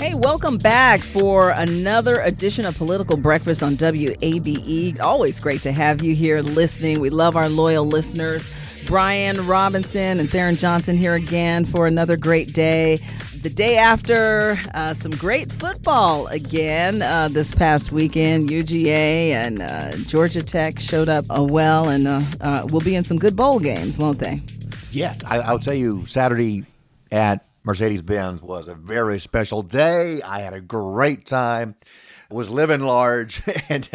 Hey, welcome back for another edition of Political Breakfast on WABE. Always great to have you here listening. We love our loyal listeners. Brian Robinson and Tharon Johnson here again for another great day. The day after some great football again this past weekend. UGA and Georgia Tech showed up well, and we'll be in some good bowl games, won't they? Yes, I'll tell you, Saturday at Mercedes-Benz was a very special day. I had a great time. Was living large, and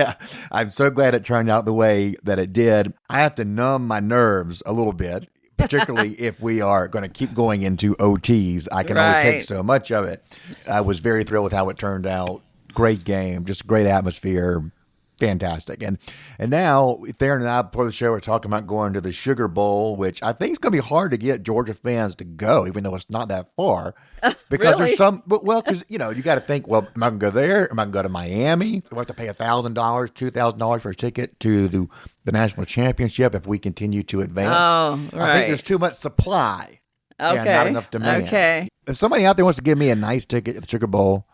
I'm so glad it turned out the way that it did. I have to numb my nerves a little bit, particularly if we are going to keep going into OTs. I can only take so much of it. I was very thrilled with how it turned out. Great game, just great atmosphere. Fantastic. And now, Tharon and I, before the show, were talking about going to the Sugar Bowl, which I think is going to be hard to get Georgia fans to go, even though it's not that far. Because really? there's some, because, you got to think, well, am I going to go there? Am I going to go to Miami? Do I have to pay $1,000, $2,000 for a ticket to the national championship if we continue to advance? Oh, right. I think there's too much supply and not enough demand. Okay. If somebody out there wants to give me a nice ticket at the Sugar Bowl,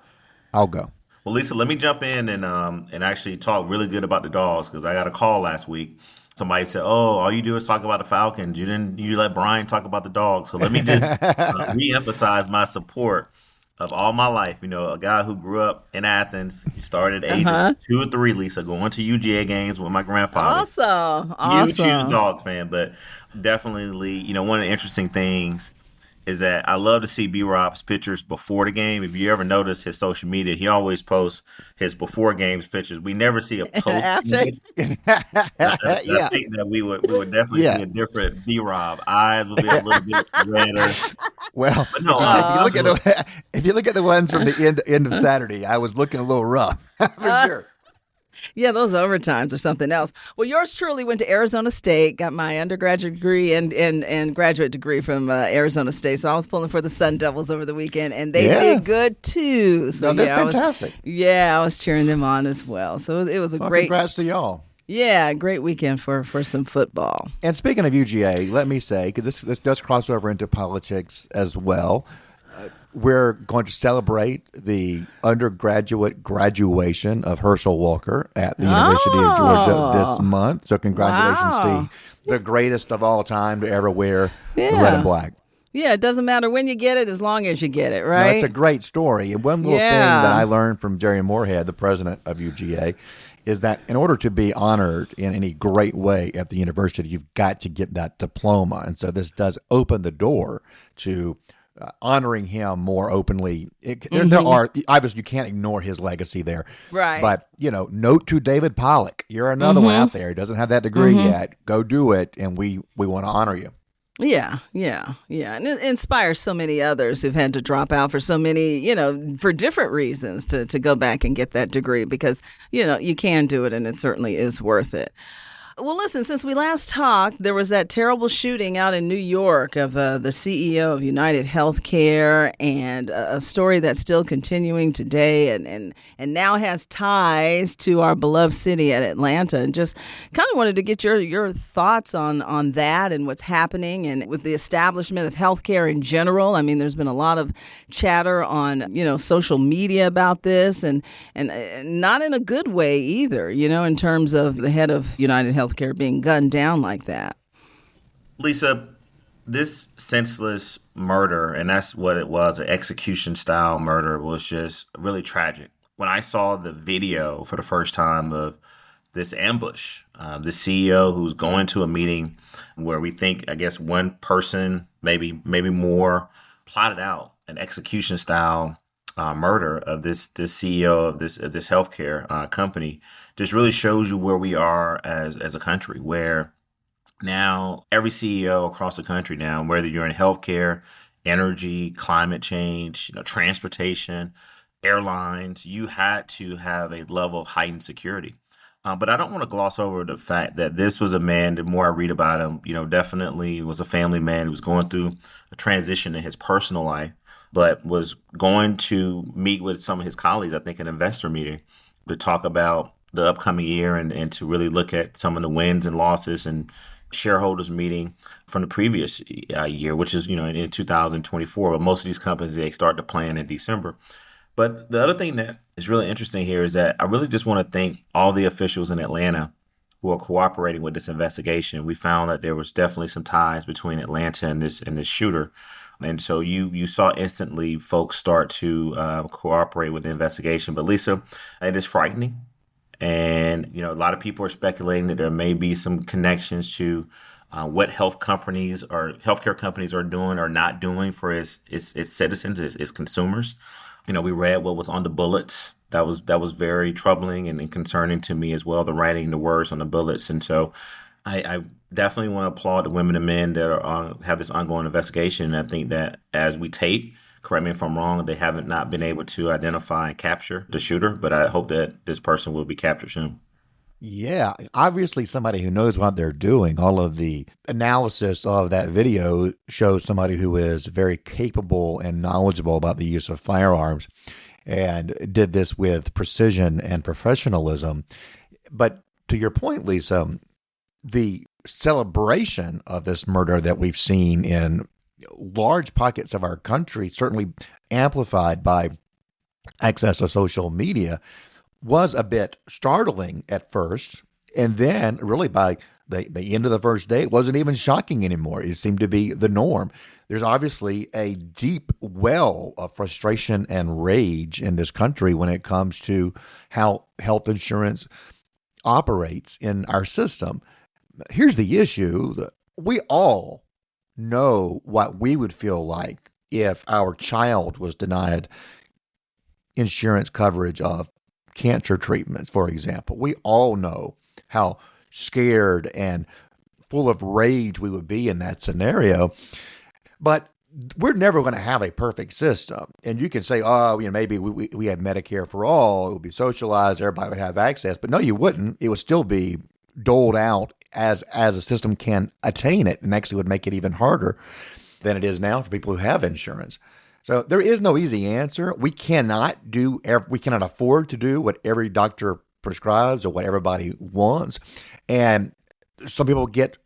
I'll go. Well, Lisa, let me jump in and actually talk really good about the Dogs, because I got a call last week. Somebody said, "Oh, all you do is talk about the Falcons. You let Brian talk about the Dogs." So let me just reemphasize my support of all my life. A guy who grew up in Athens. He started at age of 2 or 3, Lisa, going to UGA games with my grandfather. Awesome. Huge Dog fan, but definitely, one of the interesting things is that I love to see B-Rob's pictures before the game. If you ever notice his social media, he always posts his before games pictures. We never see a post. After? I think that we would definitely see a different B-Rob. Eyes would be a little bit redder. Well, no, if you look at the ones from the end of Saturday, I was looking a little rough for sure. Yeah, those overtimes are something else. Well, yours truly went to Arizona State, got my undergraduate degree and graduate degree from Arizona State. So I was pulling for the Sun Devils over the weekend, and they did good too. So they're fantastic. I was cheering them on as well. So it was a great. Congrats to y'all. Yeah, great weekend for some football. And speaking of UGA, let me say, because this does cross over into politics as well. We're going to celebrate the undergraduate graduation of Herschel Walker at the University of Georgia this month. So congratulations to the greatest of all time to ever wear the red and black. Yeah, it doesn't matter when you get it as long as you get it, right? That's a great story. And one little thing that I learned from Jerry Moorhead, the president of UGA, is that in order to be honored in any great way at the university, you've got to get that diploma. And so this does open the door to honoring him more openly. There are, obviously, you can't ignore his legacy there. Right. But, note to David Pollock, you're another one out there. He doesn't have that degree yet. Go do it, and we want to honor you. Yeah. And it inspires so many others who've had to drop out for so many, for different reasons to go back and get that degree because, you can do it, and it certainly is worth it. Well, listen, since we last talked, there was that terrible shooting out in New York of the CEO of United Healthcare, and a story that's still continuing today and now has ties to our beloved city at Atlanta. And just kind of wanted to get your thoughts on that and what's happening and with the establishment of healthcare in general. I mean, there's been a lot of chatter on, social media about this and not in a good way either, in terms of the head of United Healthcare being gunned down like that. Lisa, this senseless murder, and that's what it was, an execution-style murder, was just really tragic. When I saw the video for the first time of this ambush, the CEO who's going to a meeting where we think, I guess, one person, maybe more, plotted out an execution-style murder of this CEO of this healthcare company, just really shows you where we are as a country, where now every CEO across the country now, whether you're in healthcare, energy, climate change, transportation, airlines, you had to have a level of heightened security. But I don't want to gloss over the fact that this was a man, the more I read about him, definitely was a family man who was going through a transition in his personal life, but was going to meet with some of his colleagues, I think an investor meeting, to talk about the upcoming year and to really look at some of the wins and losses and shareholders meeting from the previous year, which is, in 2024. But most of these companies, they start to plan in December. But the other thing that is really interesting here is that I really just want to thank all the officials in Atlanta who are cooperating with this investigation. We found that there was definitely some ties between Atlanta and this shooter. And so you saw instantly folks start to cooperate with the investigation. But Lisa, it is frightening. And, a lot of people are speculating that there may be some connections to what healthcare companies are doing or not doing for its citizens, its consumers. We read what was on the bullets. That was very troubling and concerning to me as well. The writing, the words on the bullets, and so I definitely want to applaud the women and men that have this ongoing investigation. And I think that as we tape, correct me if I'm wrong, they haven't not been able to identify and capture the shooter, but I hope that this person will be captured soon. Yeah, obviously somebody who knows what they're doing. All of the analysis of that video shows somebody who is very capable and knowledgeable about the use of firearms and did this with precision and professionalism. But to your point, Lisa, the celebration of this murder that we've seen in large pockets of our country, certainly amplified by access to social media, was a bit startling at first. And then really by the end of the first day, it wasn't even shocking anymore. It seemed to be the norm. There's obviously a deep well of frustration and rage in this country when it comes to how health insurance operates in our system. Here's the issue. We all know what we would feel like if our child was denied insurance coverage of cancer treatments, for example. We all know how scared and full of rage we would be in that scenario. But we're never going to have a perfect system. And you can say, oh, maybe we had Medicare for all, it would be socialized, everybody would have access. But no, you wouldn't. It would still be doled out as a system can attain it, and actually would make it even harder than it is now for people who have insurance. So there is no easy answer. We cannot afford to do what every doctor prescribes or what everybody wants. And some people get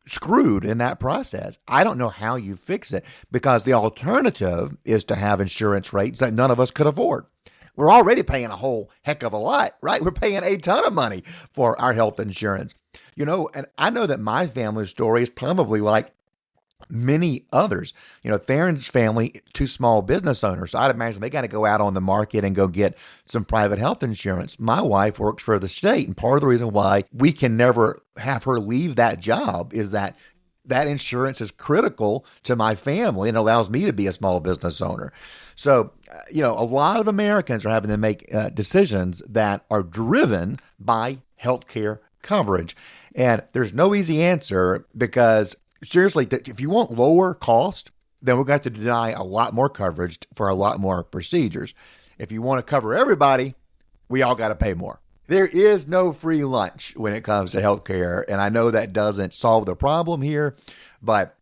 screwed in that process. I don't know how you fix it, because the alternative is to have insurance rates that none of us could afford. We're already paying a whole heck of a lot, right? We're paying a ton of money for our health insurance. And I know that my family story is probably like many others. Tharon's family, two small business owners. So I'd imagine they got to go out on the market and go get some private health insurance. My wife works for the state, and part of the reason why we can never have her leave that job is that insurance is critical to my family and allows me to be a small business owner. So, a lot of Americans are having to make decisions that are driven by healthcare coverage. And there's no easy answer, because seriously, if you want lower cost, then we're going to have to deny a lot more coverage for a lot more procedures. If you want to cover everybody, we all got to pay more. There is no free lunch when it comes to healthcare, and I know that doesn't solve the problem here, but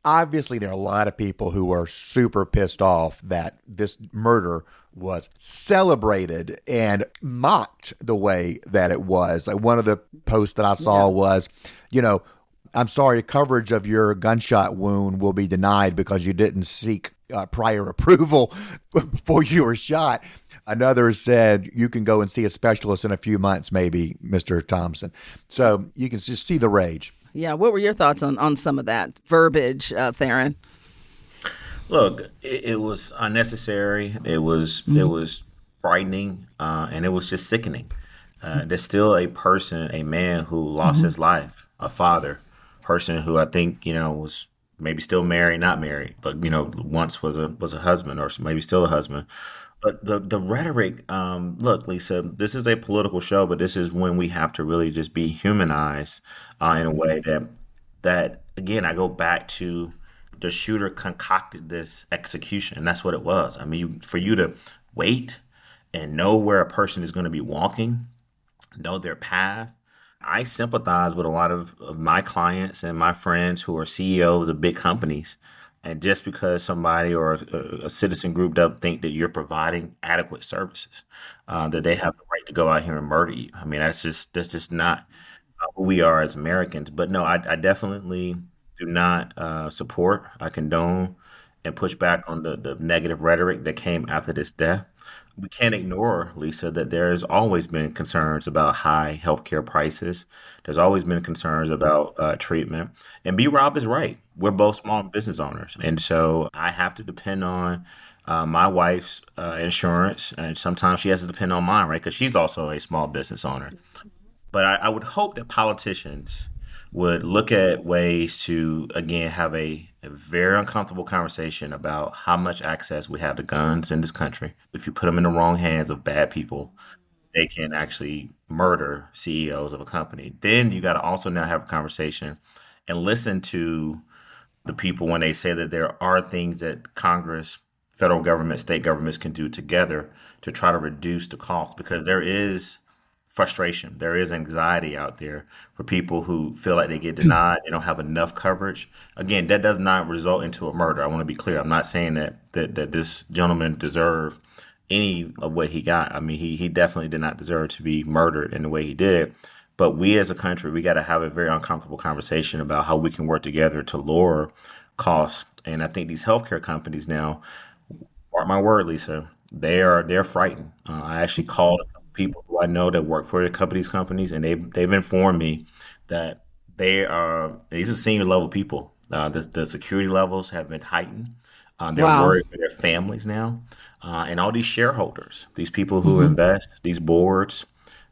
obviously there are a lot of people who are super pissed off that this murder was celebrated and mocked the way that it was. Like, one of the posts that I saw was, I'm sorry, coverage of your gunshot wound will be denied because you didn't seek prior approval before you were shot. Another said, you can go and see a specialist in a few months, maybe, Mr. Thompson. So you can just see the rage. Yeah. What were your thoughts on some of that verbiage, Tharon? Look, it was unnecessary. It was frightening, and it was just sickening. There's still a man who lost his life, a father, person who I think was maybe still married, not married, but once was a husband, or maybe still a husband. But the rhetoric, look, Lisa, this is a political show, but this is when we have to really just be humanized in a way that again, I go back to the shooter concocted this execution, and that's what it was. I mean, for you to wait and know where a person is going to be walking, know their path. I sympathize with a lot of my clients and my friends who are CEOs of big companies. And just because somebody or a citizen group doesn't think that you're providing adequate services, that they have the right to go out here and murder you. I mean, that's just not who we are as Americans. But no, I definitely do not support, I condone, and push back on the negative rhetoric that came after this death. we can't ignore, Lisa, that there's always been concerns about high healthcare prices. There's always been concerns about treatment. And B. Rob is right. We're both small business owners. And so I have to depend on my wife's insurance. And sometimes she has to depend on mine, right? Because she's also a small business owner. But I would hope that politicians would look at ways to, again, have a very uncomfortable conversation about how much access we have to guns in this country. If you put them in the wrong hands of bad people, they can actually murder CEOs of a company. Then you got to also now have a conversation and listen to the people when they say that there are things that Congress, federal government, state governments can do together to try to reduce the cost, because there is frustration. There is anxiety out there for people who feel like they get denied, they don't have enough coverage. Again, that does not result into a murder. I want to be clear. I'm not saying that this gentleman deserved any of what he got. I mean, he definitely did not deserve to be murdered in the way he did. But we as a country, we got to have a very uncomfortable conversation about how we can work together to lower costs. And I think these healthcare companies now, mark my word, Lisa, they're frightened. I actually called a couple people who I know that work for these companies, and they've informed me that these are senior level people. The security levels have been heightened. They're Wow. worried for their families now, and all these shareholders, these people who invest, these boards,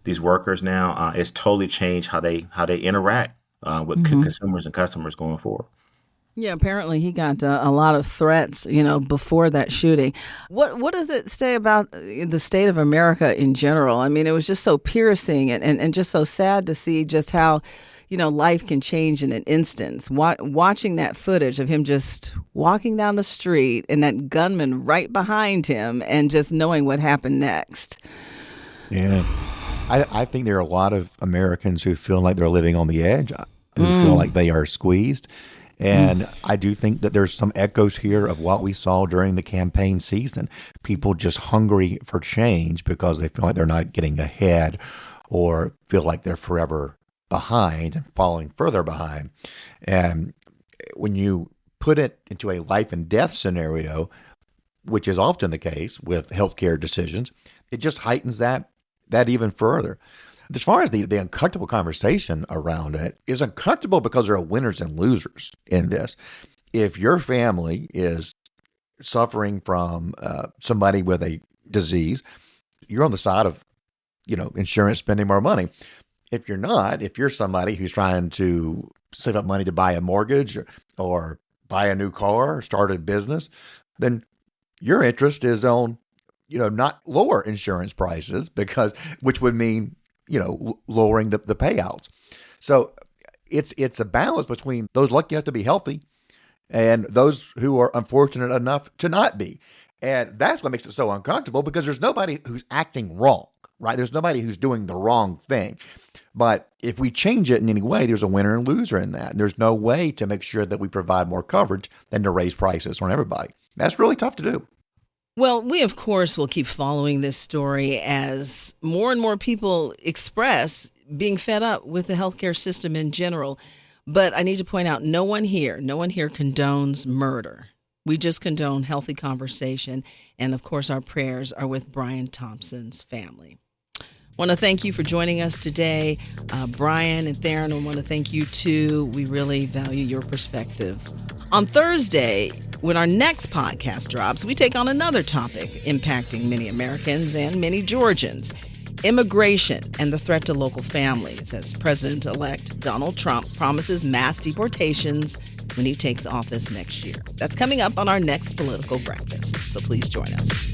these workers now. It's totally changed how they interact with consumers and customers going forward. Yeah, apparently he got a lot of threats, before that shooting. What does it say about the state of America in general? I mean, it was just so piercing and just so sad to see just how, life can change in an instance. Watching that footage of him just walking down the street and that gunman right behind him and just knowing what happened next. Yeah. I think there are a lot of Americans who feel like they're living on the edge, who feel like they are squeezed. And I do think that there's some echoes here of what we saw during the campaign season. People just hungry for change because they feel like they're not getting ahead or feel like they're forever behind and falling further behind. And when you put it into a life and death scenario, which is often the case with healthcare decisions, it just heightens that even further. As far as the uncomfortable conversation around it is uncomfortable because there are winners and losers in this. If your family is suffering from somebody with a disease, you're on the side of, insurance spending more money. If you're not, if you're somebody who's trying to save up money to buy a mortgage or buy a new car, or start a business, then your interest is on, not lower insurance prices which would mean, lowering the payouts. So it's a balance between those lucky enough to be healthy and those who are unfortunate enough to not be. And that's what makes it so uncomfortable, because there's nobody who's acting wrong, right? There's nobody who's doing the wrong thing. But if we change it in any way, there's a winner and loser in that. And there's no way to make sure that we provide more coverage than to raise prices on everybody. That's really tough to do. Well, we, of course, will keep following this story as more and more people express being fed up with the healthcare system in general. But I need to point out, no one here condones murder. We just condone healthy conversation. And, of course, our prayers are with Brian Thompson's family. I want to thank you for joining us today. Brian and Tharon, I want to thank you, too. We really value your perspective. On Thursday, when our next podcast drops, we take on another topic impacting many Americans and many Georgians: immigration and the threat to local families, as President-elect Donald Trump promises mass deportations when he takes office next year. That's coming up on our next Political Breakfast, so please join us.